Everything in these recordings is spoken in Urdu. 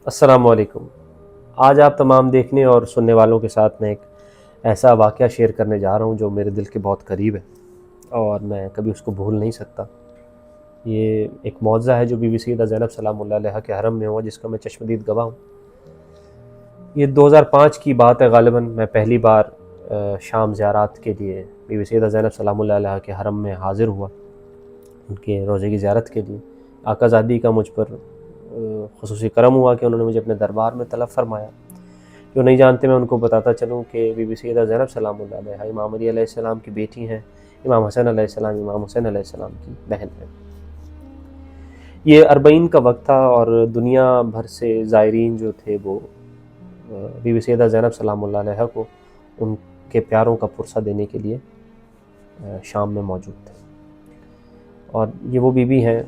السلام علیکم۔ آج آپ تمام دیکھنے اور سننے والوں کے ساتھ میں ایک ایسا واقعہ شیئر کرنے جا رہا ہوں جو میرے دل کے بہت قریب ہے اور میں کبھی اس کو بھول نہیں سکتا۔ یہ ایک معجزہ ہے جو بی بی سیدہ زینب سلام اللہ علیہا کے حرم میں ہوا، جس کا میں چشمدید گواہ ہوں۔ یہ 2005 کی بات ہے غالباً۔ میں پہلی بار شام زیارات کے لیے بی بی سیدہ زینب سلام اللہ علیہا کے حرم میں حاضر ہوا، ان کے روضے کی زیارت کے لیے۔ آقا زادی کا مجھ پر خصوصی کرم ہوا کہ انہوں نے مجھے اپنے دربار میں طلب فرمایا۔ جو نہیں جانتے میں ان کو بتاتا چلوں کہ بی بی سیدہ زینب سلام اللہ علیہا امام علی علیہ السلام کی بیٹی ہیں، امام حسن علیہ السلام امام حسین علیہ السلام کی بہن ہیں۔ یہ 40 کا وقت تھا اور دنیا بھر سے زائرین جو تھے وہ بی بی سیدہ زینب سلام اللہ علیہا کو ان کے پیاروں کا پرسہ دینے کے لیے شام میں موجود تھے۔ اور یہ وہ بی بی ہیں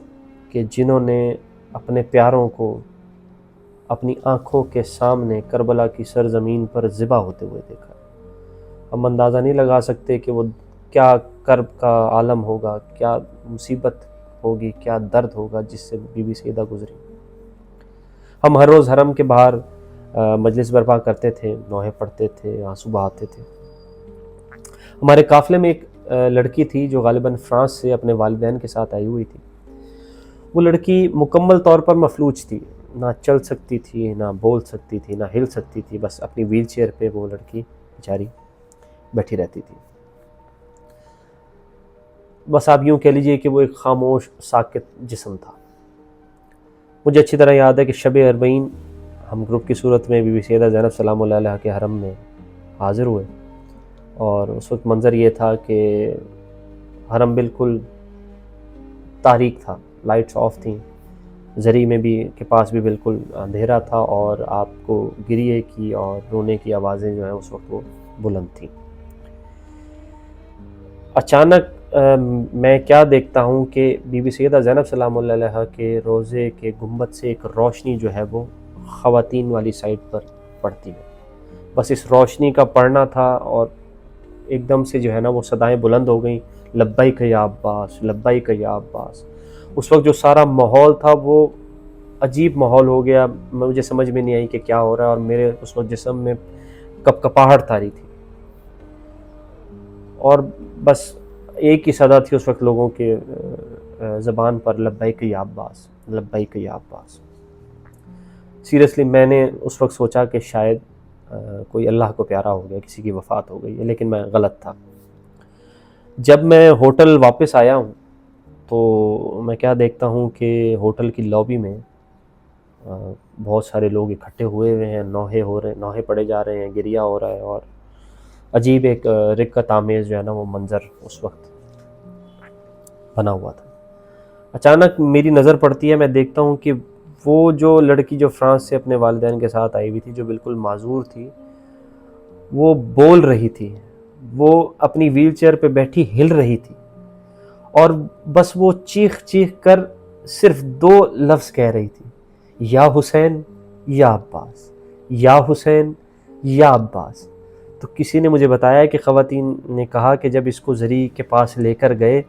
کہ جنہوں نے اپنے پیاروں کو اپنی آنکھوں کے سامنے کربلا کی سرزمین پر ذبح ہوتے ہوئے دیکھا۔ ہم اندازہ نہیں لگا سکتے کہ وہ کیا کرب کا عالم ہوگا، کیا مصیبت ہوگی، کیا درد ہوگا جس سے بی بی سیدہ گزری۔ ہم ہر روز حرم کے باہر مجلس برپا کرتے تھے، نوحے پڑھتے تھے، آنسو بہاتے تھے۔ ہمارے قافلے میں ایک لڑکی تھی جو غالباً فرانس سے اپنے والدین کے ساتھ آئی ہوئی تھی۔ وہ لڑکی مکمل طور پر مفلوج تھی، نہ چل سکتی تھی، نہ بول سکتی تھی، نہ ہل سکتی تھی، بس اپنی ویل چیئر پہ وہ لڑکی بیچاری بیٹھی رہتی تھی۔ بس آپ یوں کہہ لیجئے کہ وہ ایک خاموش ساکت جسم تھا۔ مجھے اچھی طرح یاد ہے کہ شب 40 ہم گروپ کی صورت میں بی بی سیدہ زینب سلام اللہ علیہا کے حرم میں حاضر ہوئے، اور اس وقت منظر یہ تھا کہ حرم بالکل تاریک تھا، لائٹس آف تھیں، زری میں بھی کے پاس بھی بالکل اندھیرا تھا، اور آپ کو گریے کی اور رونے کی آوازیں جو ہیں اس وقت وہ بلند تھیں۔ اچانک میں کیا دیکھتا ہوں کہ بی بی سیدہ زینب سلام اللہ علیہا کے روضے کے گنبد سے ایک روشنی جو ہے وہ خواتین والی سائڈ پر پڑتی ہے۔ بس اس روشنی کا پڑنا تھا اور ایک دم سے جو ہے نا وہ صدائیں بلند ہو گئیں، لبیک یا عباس، لبیک یا عباس۔ اس وقت جو سارا ماحول تھا وہ عجیب ماحول ہو گیا، مجھے سمجھ میں نہیں آئی کہ کیا ہو رہا ہے، اور میرے اس وقت جسم میں کپکپاہٹ طاری تھی، اور بس ایک ہی صدا تھی اس وقت لوگوں کے زبان پر، لبیک یا عباس، لبیک یا عباس۔ سیریسلی میں نے اس وقت سوچا کہ شاید کوئی اللہ کو پیارا ہو گیا، کسی کی وفات ہو گئی ہے، لیکن میں غلط تھا۔ جب میں ہوٹل واپس آیا ہوں تو میں کیا دیکھتا ہوں کہ ہوٹل کی لابی میں بہت سارے لوگ اکٹھے ہوئے ہیں، نوحے پڑے جا رہے ہیں، گریہ ہو رہا ہے، اور عجیب ایک رقت آمیز جو ہے نا وہ منظر اس وقت بنا ہوا تھا۔ اچانک میری نظر پڑتی ہے، میں دیکھتا ہوں کہ وہ جو لڑکی جو فرانس سے اپنے والدین کے ساتھ آئی ہوئی تھی، جو بالکل معذور تھی، وہ بول رہی تھی، وہ اپنی ویل چیئر پہ بیٹھی ہل رہی تھی، اور بس وہ چیخ چیخ کر صرف 2 لفظ کہہ رہی تھی، یا حسین یا عباس، یا حسین یا عباس۔ تو کسی نے مجھے بتایا کہ خواتین نے کہا کہ جب اس کو زری کے پاس لے کر گئے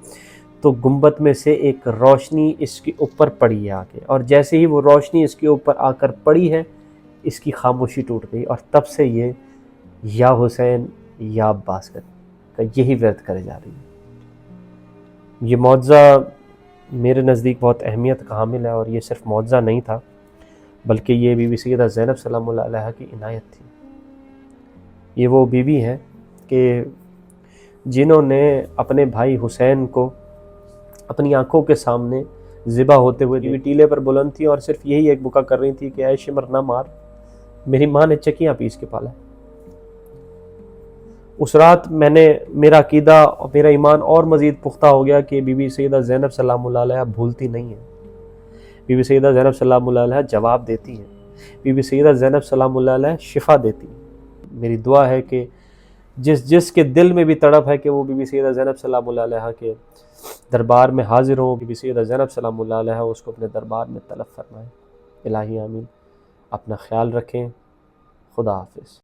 تو گنبد میں سے ایک روشنی اس کے اوپر پڑی ہے آ کے، اور جیسے ہی وہ روشنی اس کے اوپر آ کر پڑی ہے، اس کی خاموشی ٹوٹ گئی، اور تب سے یہ یا حسین یا عباس کا یہی ورد کرے جا رہی ہے۔ یہ معجزہ میرے نزدیک بہت اہمیت کا حامل ہے، اور یہ صرف معجزہ نہیں تھا بلکہ یہ بی بی سیدہ زینب سلام اللہ علیہا کی عنایت تھی۔ یہ وہ بی بی ہیں کہ جنہوں نے اپنے بھائی حسین کو اپنی آنکھوں کے سامنے ذبح ہوتے ہوئے ٹیلے پر بلند تھی، اور صرف یہی ایک بکا کر رہی تھی کہ اے شمر نہ مار، میری ماں نے چکیاں پیس کے پالا ہے۔ اس رات میرا عقیدہ اور میرا ایمان اور مزید پختہ ہو گیا کہ بی بی سیدہ زینب سلام اللہ علیہا بھولتی نہیں ہے، بی بی سیدہ زینب سلام اللہ علیہا جواب دیتی ہیں، بی بی سیدہ زینب سلام اللہ علیہا شفا دیتی ہیں۔ میری دعا ہے کہ جس کے دل میں بھی تڑپ ہے کہ وہ بی بی سیدہ زینب سلام اللہ علیہا کے دربار میں حاضر ہوں، بی بی سیدہ زینب سلام اللہ علیہا اس کو اپنے دربار میں طلب فرمائے۔ الہی آمین۔ اپنا خیال رکھیں۔ خدا حافظ۔